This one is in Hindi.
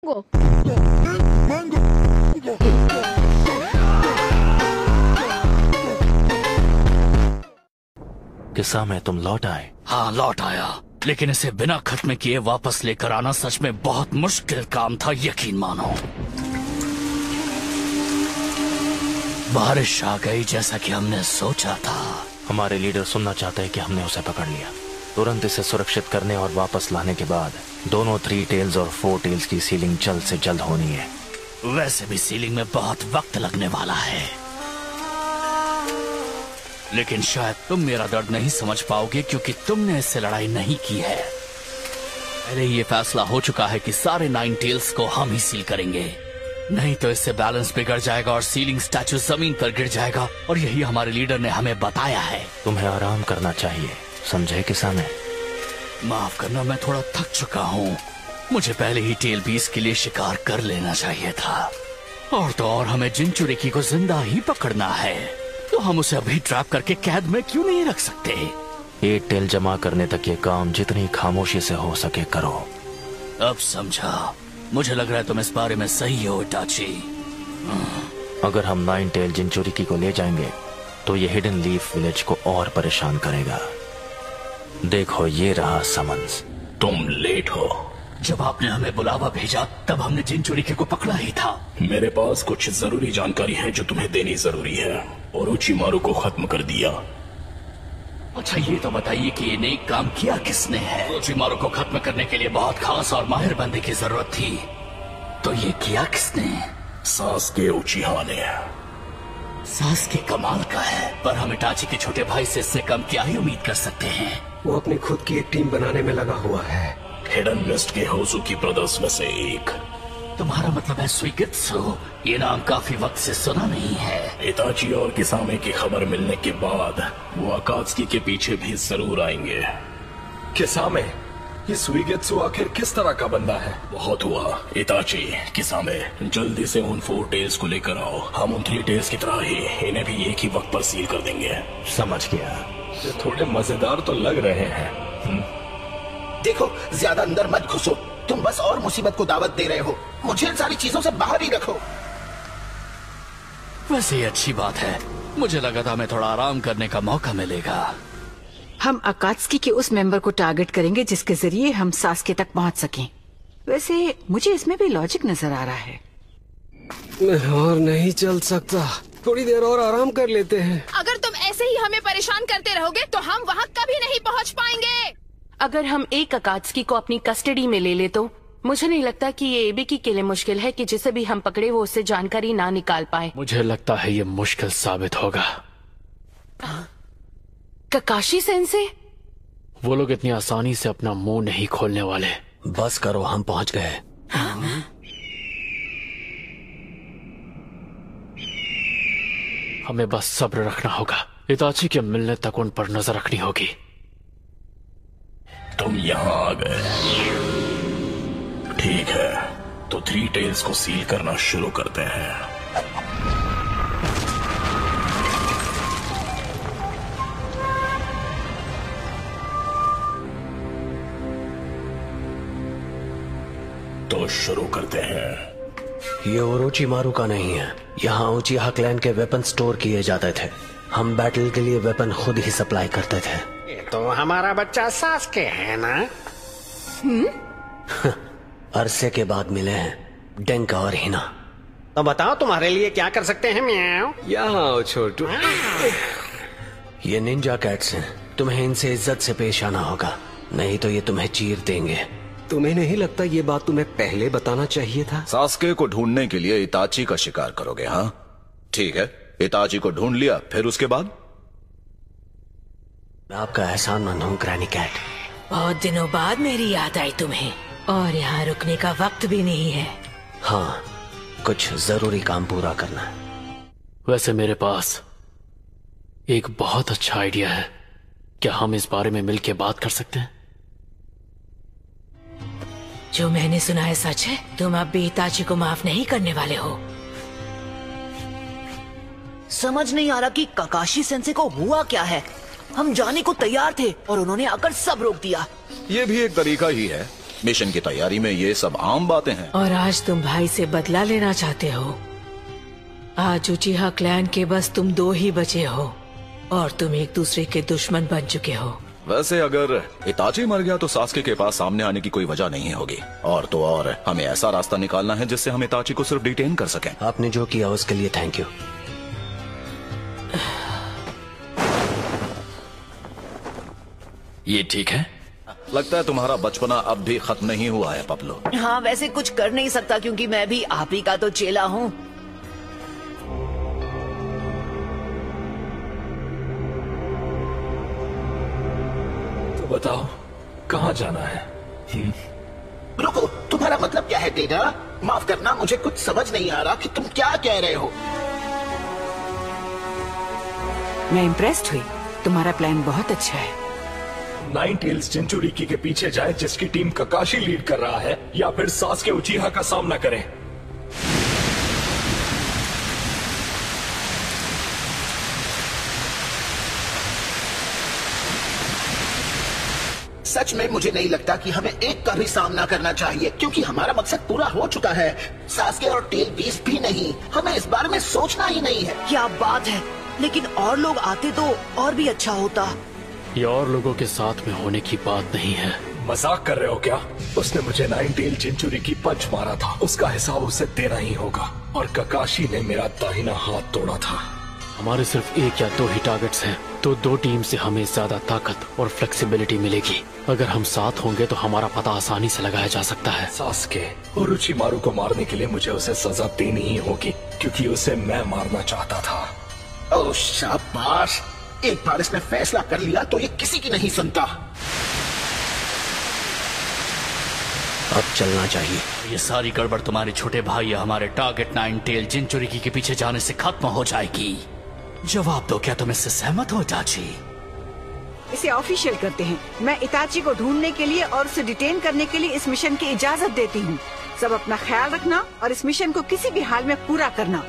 किस्सा में तुम लौट आए? हाँ, लौट आया, लेकिन इसे बिना खत्म किए वापस लेकर आना सच में बहुत मुश्किल काम था, यकीन मानो। बारिश आ गई जैसा कि हमने सोचा था। हमारे लीडर सुनना चाहते हैं कि हमने उसे पकड़ लिया। तुरंत इसे सुरक्षित करने और वापस लाने के बाद दोनों 3 टेल्स और 4 टेल्स की सीलिंग जल्द से जल्द होनी है। वैसे भी सीलिंग में बहुत वक्त लगने वाला है, लेकिन शायद तुम मेरा दर्द नहीं समझ पाओगे क्योंकि तुमने इससे लड़ाई नहीं की है। पहले ये फैसला हो चुका है कि सारे 9 टेल्स को हम ही सील करेंगे, नहीं तो इससे बैलेंस बिगड़ जाएगा और सीलिंग स्टैचू जमीन पर गिर जाएगा, और यही हमारे लीडर ने हमें बताया है। तुम्हें आराम करना चाहिए, समझे किसान? माफ करना, मैं थोड़ा थक चुका हूँ। मुझे पहले ही टेल बीस के लिए शिकार कर लेना चाहिए था, और तो और हमें जिनचुरिकी को जिंदा ही पकड़ना है, तो हम उसे अभी ट्रैप करके कैद में क्यों नहीं रख सकते? 8 टेल जमा करने तक ये काम जितनी खामोशी से हो सके करो। अब समझा, मुझे लग रहा है तुम इस बारे में सही हो इताची। अगर हम 9 टेल जिनचुरिकी को ले जाएंगे तो ये हिडन लीफ विलेज को और परेशान करेगा। देखो, ये रहा समन्स। तुम लेट हो। जब आपने हमें बुलावा भेजा तब हमने जिनचुरिकी को पकड़ा ही था। मेरे पास कुछ जरूरी जानकारी है जो तुम्हें देनी जरूरी है। ओरोचिमारू को खत्म कर दिया। अच्छा, ये तो बताइए कि ये नेक काम किया किसने है? ओरोचिमारू को खत्म करने के लिए बहुत खास और माहिर बंदे की जरूरत थी, तो ये किया किसने? सासुके उचिहा ने। सासुके कमाल का है, पर हम इटाची के छोटे भाई से इससे कम क्या ही उम्मीद कर सकते हैं? वो अपनी खुद की एक टीम बनाने में लगा हुआ है। हिडन वेस्ट के होजुकी ब्रदर्स में से एक। तुम्हारा मतलब है सुइगित्सु? ये नाम काफी वक्त से सुना नहीं है। इताची और किसामे की खबर मिलने के बाद वो अकात्सुकी के पीछे भी जरूर आएंगे। किसामे? ये सुइगित्सु आखिर किस तरह का बंदा है? बहुत हुआ। इताची, किसामे, जल्दी से उन 4 टेल्स को लेकर आओ। हम उन 3 टेल्स की तरह ही इन्हें भी एक ही वक्त पर सील कर देंगे। समझ गया। ये थोड़े मजेदार तो लग रहे हैं। देखो, ज्यादा अंदर मत घुसो, तुम बस और मुसीबत को दावत दे रहे हो। मुझे इन सारी चीजों से बाहर ही रखो। वैसे ही अच्छी बात है, मुझे लगा था हमें थोड़ा आराम करने का मौका मिलेगा। हम अकात्सुकी के उस मेंबर को टारगेट करेंगे जिसके जरिए हम सासुके तक पहुंच सकें। वैसे मुझे इसमें भी लॉजिक नजर आ रहा है। मैं और नहीं चल सकता, थोड़ी देर और आराम कर लेते हैं। अगर तुम ऐसे ही हमें परेशान करते रहोगे तो हम वहाँ कभी नहीं पहुँच पाएंगे। अगर हम एक अकात्सुकी को अपनी कस्टडी में ले ले तो मुझे नहीं लगता कि ये एबीकी के लिए मुश्किल है कि जिसे भी हम पकड़े वो उससे जानकारी ना निकाल पाए। मुझे लगता है ये मुश्किल साबित होगा। ककाशी सेंसे? वो लोग इतनी आसानी से अपना मुंह नहीं खोलने वाले। बस करो, हम पहुंच गए। हमें बस सब्र रखना होगा। इताची के मिलने तक उन पर नजर रखनी होगी। तुम यहाँ आ गए, ठीक है, तो 3 टेल्स को सील करना शुरू करते हैं। तो शुरू करते हैं। ये ओरोचिमारू का नहीं है। यहाँ उचिहा क्लैन के वेपन स्टोर किए जाते थे। हम बैटल के लिए वेपन खुद ही सप्लाई करते थे। ये तो हमारा बच्चा सासुके है ना? अरसे के बाद मिले हैं डेंका और हिना। तो बताओ तुम्हारे लिए क्या कर सकते हैं? म्याओ। यहाँ आओ छोटू। ये निंजा कैट्स हैं, तुम्हें इनसे इज्जत से पेश आना होगा, नहीं तो ये तुम्हें चीर देंगे। तुम्हें नहीं लगता ये बात तुम्हें पहले बताना चाहिए था? सासुके को ढूंढने के लिए इताची का शिकार करोगे? हाँ ठीक है, इताची को ढूंढ लिया, फिर उसके बाद? मैं आपका एहसानमंद हूँ ग्रैनी कैट। बहुत दिनों बाद मेरी याद आई तुम्हें, और यहाँ रुकने का वक्त भी नहीं है। हाँ, कुछ जरूरी काम पूरा करना है। वैसे मेरे पास एक बहुत अच्छा आइडिया है। क्या हम इस बारे में मिलकर बात कर सकते हैं? जो मैंने सुना है सच है? तुम अब भी इताची को माफ नहीं करने वाले हो? समझ नहीं आ रहा कि ककाशी सेंसे को हुआ क्या है। हम जाने को तैयार थे और उन्होंने आकर सब रोक दिया। ये भी एक तरीका ही है। मिशन की तैयारी में ये सब आम बातें हैं। और आज तुम भाई से बदला लेना चाहते हो। आज उचिहा क्लैन के बस तुम 2 ही बचे हो और तुम एक दूसरे के दुश्मन बन चुके हो। वैसे अगर इताची मर गया तो सास्के के पास सामने आने की कोई वजह नहीं होगी। और तो और हमें ऐसा रास्ता निकालना है जिससे हम इताची को सिर्फ डिटेन कर सकें। आपने जो किया उसके लिए थैंक यू। ये ठीक है? लगता है तुम्हारा बचपना अब भी खत्म नहीं हुआ है पब्लो। हाँ, वैसे कुछ कर नहीं सकता क्योंकि मैं भी आप ही का तो चेला हूँ। तो बताओ कहाँ जाना है? रुको, तुम्हारा मतलब क्या है डेडा? माफ करना, मुझे कुछ समझ नहीं आ रहा कि तुम क्या कह रहे हो। मैं इम्प्रेस्ड हुई। तुम्हारा प्लान बहुत अच्छा है। 9 टेल्स जिंचुरिकी के पीछे जाए जिसकी टीम ककाशी लीड कर रहा है, या फिर सास्के उचिहा का सामना करें। सच में मुझे नहीं लगता कि हमें एक का भी सामना करना चाहिए क्योंकि हमारा मकसद पूरा हो चुका है। सास्के और टेल 20 भी नहीं। हमें इस बारे में सोचना ही नहीं है। क्या बात है, लेकिन और लोग आते तो और भी अच्छा होता। ये और लोगों के साथ में होने की बात नहीं है। मजाक कर रहे हो क्या? उसने मुझे 9 टेल जिंचुरिकी पंच मारा था, उसका हिसाब उसे देना ही होगा। और ककाशी ने मेरा दाहिना हाथ तोड़ा था। हमारे सिर्फ 1 या 2 ही टारगेट्स हैं, तो 2 टीम से हमें ज्यादा ताकत और फ्लेक्सिबिलिटी मिलेगी। अगर हम साथ होंगे तो हमारा पता आसानी से लगाया जा सकता है। सास्के और उचिमारू को मारने के लिए मुझे उसे सजा देनी ही होगी क्योंकि उसे मैं मारना चाहता था। ओह शाबाश, एक बार इसने फैसला कर लिया तो ये किसी की नहीं सुनता। अब चलना चाहिए। ये सारी गड़बड़ तुम्हारे छोटे भाई या हमारे टारगेट 9 टेल जिंचुरिकी के पीछे जाने से खत्म हो जाएगी। जवाब दो, क्या तुम इससे सहमत हो इताची? इसे ऑफिशियल करते हैं। मैं इताची को ढूंढने के लिए और उसे डिटेन करने के लिए इस मिशन की इजाजत देती हूँ। सब अपना ख्याल रखना और इस मिशन को किसी भी हाल में पूरा करना।